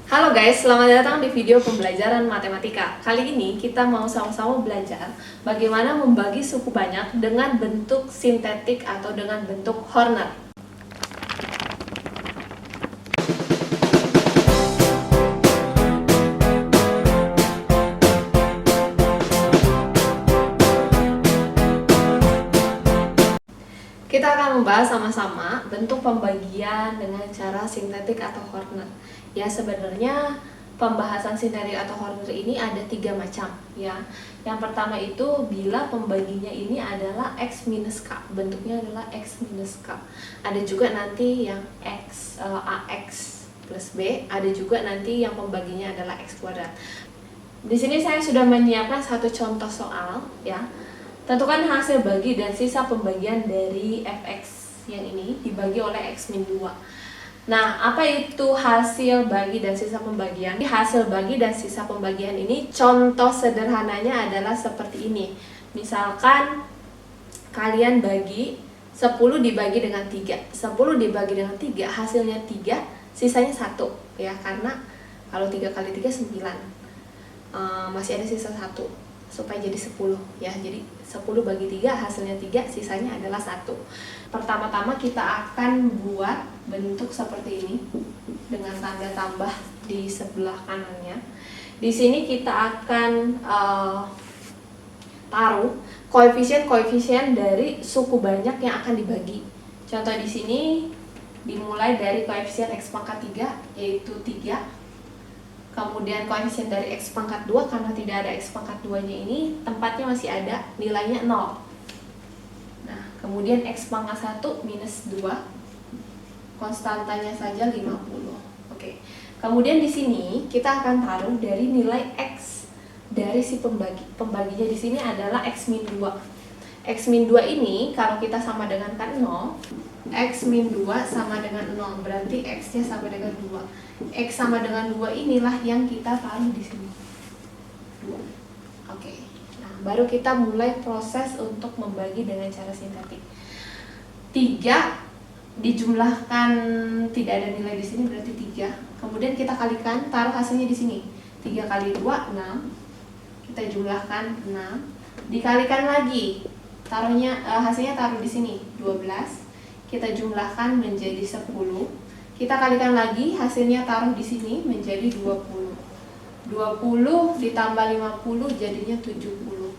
Halo guys, selamat datang di video pembelajaran matematika. Kali ini kita mau sama-sama belajar bagaimana membagi suku banyak dengan bentuk sintetik atau dengan bentuk Horner. Kita akan membahas sama-sama bentuk pembagian dengan cara sintetik atau Horner. Ya, sebenarnya pembahasan sintetik atau Horner ini ada 3 macam ya. Yang pertama itu bila pembaginya ini adalah X minus K, bentuknya adalah X minus K. Ada juga nanti yang AX plus B, ada juga nanti yang pembaginya adalah X kuadrat. Di sini saya sudah menyiapkan satu contoh soal ya. Tentukan hasil bagi dan sisa pembagian dari fx yang ini dibagi oleh x min 2. Nah, apa itu hasil bagi dan sisa pembagian? Hasil bagi dan sisa pembagian ini contoh sederhananya adalah seperti ini. Misalkan kalian bagi 10 dibagi dengan 3. 10 dibagi dengan 3 hasilnya 3, sisanya 1 ya, karena kalau 3 kali 3 9. Masih ada sisa 1 supaya jadi 10 ya. Jadi 10 bagi 3 hasilnya 3, sisanya adalah 1. Pertama-tama kita akan buat bentuk seperti ini dengan tanda tambah di sebelah kanannya. Di sini kita akan taruh koefisien-koefisien dari suku banyak yang akan dibagi. Contoh di sini dimulai dari koefisien x pangkat 3 yaitu 3. Kemudian koefisien dari X pangkat 2, karena tidak ada X pangkat 2-nya ini, tempatnya masih ada, nilainya 0. Nah, kemudian X pangkat 1 minus 2, konstantanya saja 50. Oke. Kemudian di sini kita akan taruh dari nilai X dari si pembagi. Pembaginya di sini adalah X min 2. X min 2 ini kalau kita sama dengan kan 0, X min 2 sama dengan 0, berarti X-nya sama dengan 2. X sama dengan 2 inilah yang kita taruh di sini. 2. Oke. Nah, baru kita mulai proses untuk membagi dengan cara sintetik. 3 dijumlahkan, tidak ada nilai di sini berarti 3. Kemudian kita kalikan, taruh hasilnya di sini. 3 kali 2 6. Kita jumlahkan 6. Dikalikan lagi. Hasilnya taruh di sini 12. Kita jumlahkan menjadi 10. Kita kalikan lagi, hasilnya taruh di sini menjadi 20. 20 ditambah 50 jadinya 70.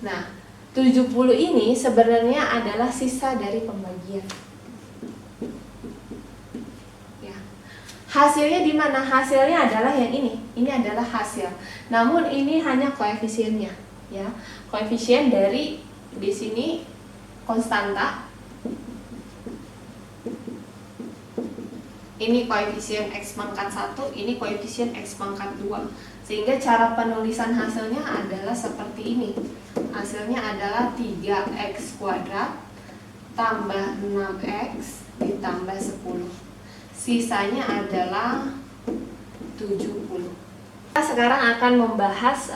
Nah, 70 ini sebenarnya adalah sisa dari pembagian. Ya. Hasilnya di mana? Hasilnya adalah yang ini. Ini adalah hasil. Namun ini hanya koefisiennya, ya. Koefisien dari di sini konstanta. Ini koefisien X pangkat 1, ini koefisien X pangkat 2. Sehingga cara penulisan hasilnya adalah seperti ini. Hasilnya adalah 3x kuadrat tambah 6x ditambah 10. Sisanya adalah 70. Kita sekarang akan membahas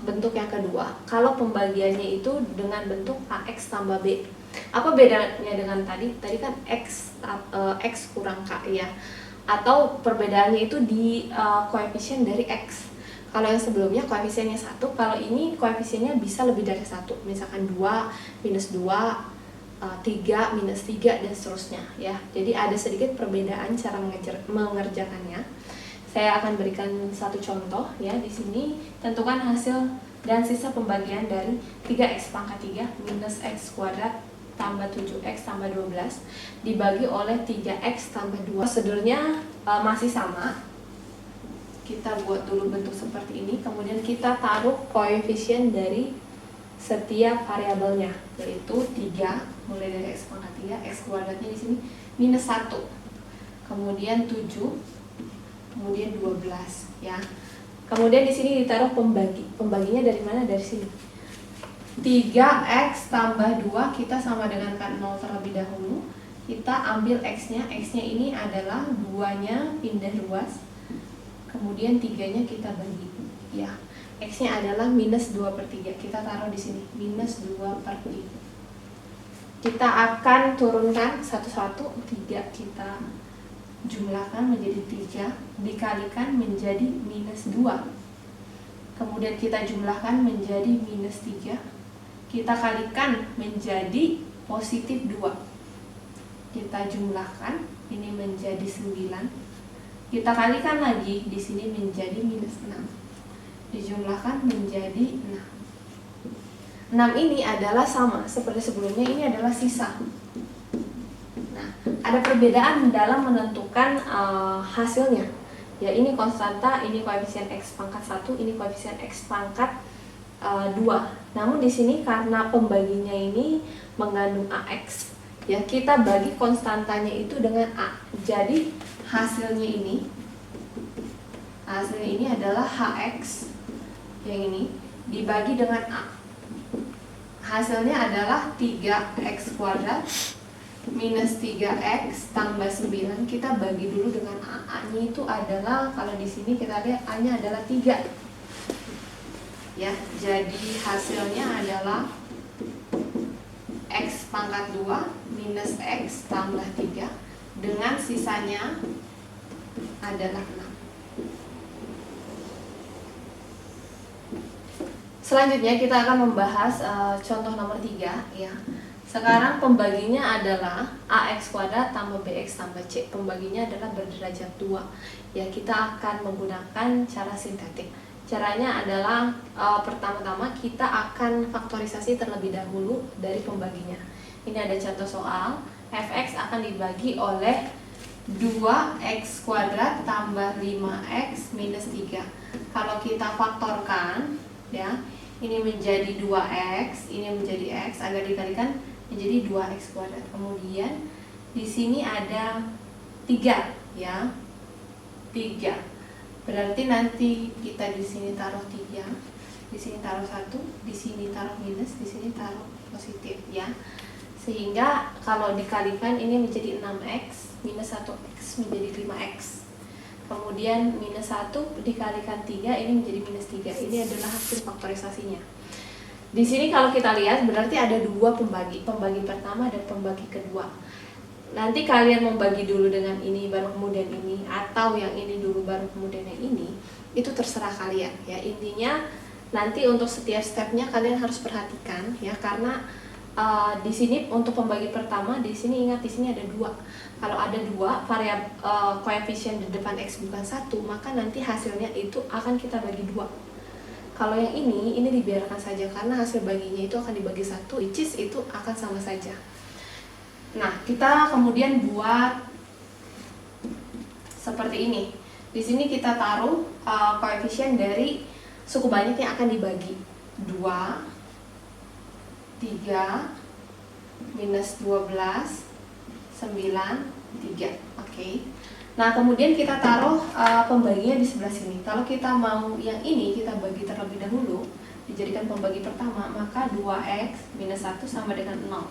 bentuk yang kedua. Kalau pembagiannya itu dengan bentuk AX tambah B. Apa bedanya dengan tadi? Tadi kan X kurang K ya. Atau perbedaannya itu di koefisien dari X. Kalau yang sebelumnya koefisiennya 1, kalau ini koefisiennya bisa lebih dari 1. Misalkan 2, minus 2, 3, minus 3, dan seterusnya ya. Jadi ada sedikit perbedaan cara mengerjakannya. Saya akan berikan satu contoh ya. Di sini tentukan hasil dan sisa pembagian dari 3x pangkat 3 minus x kuadrat tambah 7x tambah 12 dibagi oleh 3x tambah 2. Prosedurnya masih sama. Kita buat dulu bentuk seperti ini, kemudian kita taruh koefisien dari setiap variabelnya, yaitu 3 mulai dari x pangkat 3, x kuadratnya di sini minus 1. Kemudian 7, kemudian 12 ya. Kemudian di sini ditaruh pembaginya dari mana? Dari sini. 3x tambah 2, kita sama dengan kan 0 terlebih dahulu. Kita ambil x-nya, x-nya ini adalah 2-nya pindah luas. Kemudian 3-nya kita bagi. Ya, x-nya adalah minus 2/3. Kita taruh di sini, minus 2/3. Kita akan turunkan satu-satu. 3 kita jumlahkan menjadi 3, dikalikan menjadi minus 2. Kemudian kita jumlahkan menjadi minus 3, kita kalikan menjadi positif 2. Kita jumlahkan, ini menjadi 9. Kita kalikan lagi, di sini menjadi minus 6. Dijumlahkan menjadi 6. 6 ini adalah sama seperti sebelumnya, ini adalah sisa. Nah, ada perbedaan dalam menentukan hasilnya. Ya, ini konstanta, ini koefisien X pangkat 1, ini koefisien X pangkat 2. Namun di sini karena pembaginya ini mengandung AX, ya kita bagi konstantanya itu dengan A. Jadi hasilnya ini adalah HX yang ini dibagi dengan A. Hasilnya adalah 3x kuadrat minus 3x tambah 9. Kita bagi dulu dengan A. A-nya itu adalah, kalau di sini kita lihat A-nya adalah 3. Ya, jadi hasilnya adalah x pangkat 2 minus x tambah 3 dengan sisanya adalah 6. Selanjutnya kita akan membahas contoh nomor 3 ya. Sekarang pembaginya adalah AX kuadrat tambah BX tambah C. Pembaginya adalah berderajat 2. Ya, kita akan menggunakan cara sintetik. Caranya adalah pertama-tama kita akan faktorisasi terlebih dahulu dari pembaginya. Ini ada contoh soal, fx akan dibagi oleh 2x kuadrat tambah 5x minus 3. Kalau kita faktorkan, ya, ini menjadi 2x, ini menjadi x, agar dikalikan menjadi 2x kuadrat. Kemudian di sini ada 3, ya. 3. Berarti nanti kita di sini taruh 3, di sini taruh 1, di sini taruh minus, di sini taruh positif, ya. Sehingga kalau dikalikan ini menjadi 6x minus 1x menjadi 5x. Kemudian minus 1 dikalikan 3, ini menjadi minus 3. Ini adalah hasil faktorisasinya. Di sini kalau kita lihat berarti ada dua pembagi pertama dan pembagi kedua. Nanti kalian membagi dulu dengan ini baru kemudian ini, atau yang ini dulu baru kemudian yang ini, itu terserah kalian ya. Intinya nanti untuk setiap stepnya kalian harus perhatikan ya, karena di sini untuk pembagi pertama, di sini ingat di sini ada 2. Kalau ada 2 variabel koefisien di depan x bukan 1, maka nanti hasilnya itu akan kita bagi 2. Kalau yang ini dibiarkan saja karena hasil baginya itu akan dibagi 1, which is itu akan sama saja. Nah, kita kemudian buat seperti ini. Di sini kita taruh koefisien dari suku banyak yang akan dibagi. 2, 3, minus 12, 9, 3. Oke. Nah, kemudian kita taruh pembaginya di sebelah sini. Kalau kita mau yang ini, kita bagi terlebih dahulu, dijadikan pembagi pertama, maka 2x minus 1 sama dengan 0.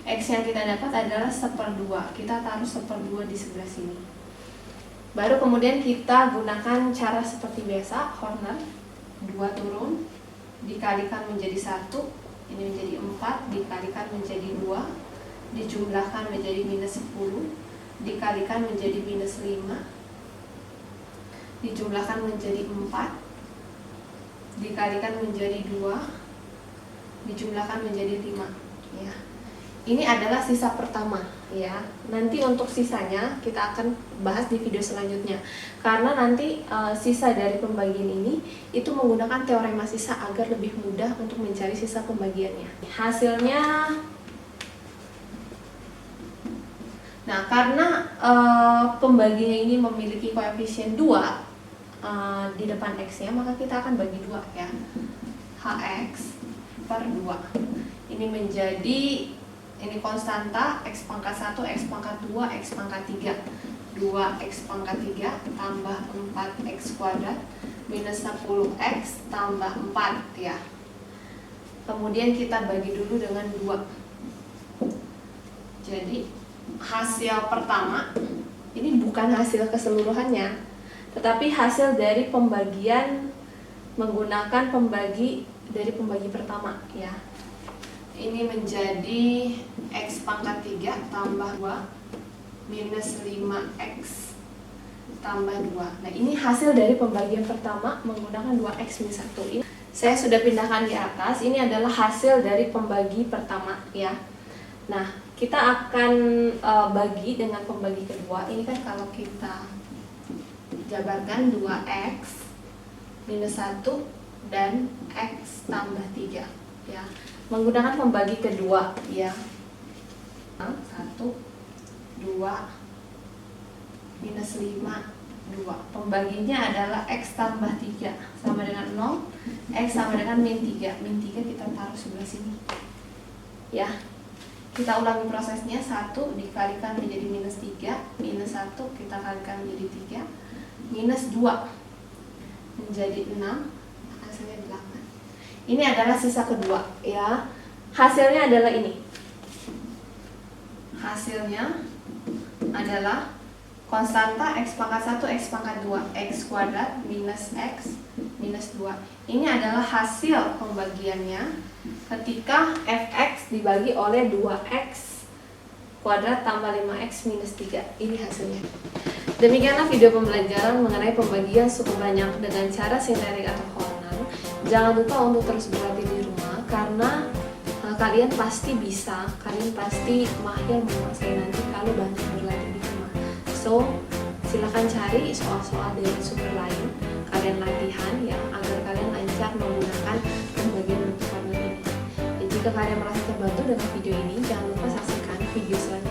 X yang kita dapat adalah 1/2. Kita taruh 1/2 di sebelah sini. Baru kemudian kita gunakan cara seperti biasa, corner. 2 turun, dikalikan menjadi 1, ini menjadi 4, dikalikan menjadi 2, dijumlahkan menjadi minus 10, dikalikan menjadi minus 5, dijumlahkan menjadi 4, dikalikan menjadi 2, dijumlahkan menjadi 5 ya. Ini adalah sisa pertama ya. Nanti untuk sisanya kita akan bahas di video selanjutnya. Karena nanti sisa dari pembagian ini itu menggunakan teorema sisa agar lebih mudah untuk mencari sisa pembagiannya. Hasilnya, nah karena pembagiannya ini memiliki koefisien 2 di depan x-nya, maka kita akan bagi 2 ya. Hx per 2. Ini menjadi, ini konstanta x pangkat 1, x pangkat 2, x pangkat 3. 2x pangkat 3 tambah 4x kuadrat minus 10x tambah 4 ya. Kemudian kita bagi dulu dengan 2. Jadi hasil pertama ini bukan hasil keseluruhannya, tetapi hasil dari pembagian menggunakan pembagi dari pembagi pertama ya. Ini menjadi x pangkat 3 tambah 2 minus 5x tambah 2. Nah, ini hasil dari pembagian pertama menggunakan 2x min 1. Ini saya sudah pindahkan di atas. Ini adalah hasil dari pembagi pertama ya. Nah, kita akan bagi dengan pembagi kedua. Ini kan kalau kita jabarkan 2x minus 1 dan x tambah 3 ya. Menggunakan pembagi kedua ya. 1, 2 minus 5, 2. Pembaginya adalah x tambah 3 sama dengan 0, x sama dengan min 3. Min 3 kita taruh sebelah sini ya. Kita ulangi prosesnya. 1 dikalikan menjadi minus 3, minus 1 kita kalikan menjadi 3, minus 2 menjadi 6, hasilnya 8. Ini adalah sisa kedua ya. Hasilnya adalah ini. Hasilnya adalah konstanta x pangkat 1, x pangkat 2, x kuadrat minus x minus 2. Ini adalah hasil pembagiannya ketika fx dibagi oleh 2x kuadrat tambah 5x minus 3. Ini hasilnya. Demikianlah video pembelajaran mengenai pembagian suku banyak dengan cara sintetik atau Horner. Jangan lupa untuk terus berlatih di rumah karena kalian pasti bisa, kalian pasti mahir menguasai nanti kalau banyak berlatih di rumah. So, silakan cari soal-soal dari sumber lain, kalian latihan ya agar kalian lancar menggunakan pembagian bentuk formula ini. Dan jika kalian merasa terbantu dengan video ini, jangan lupa saksikan video selanjutnya.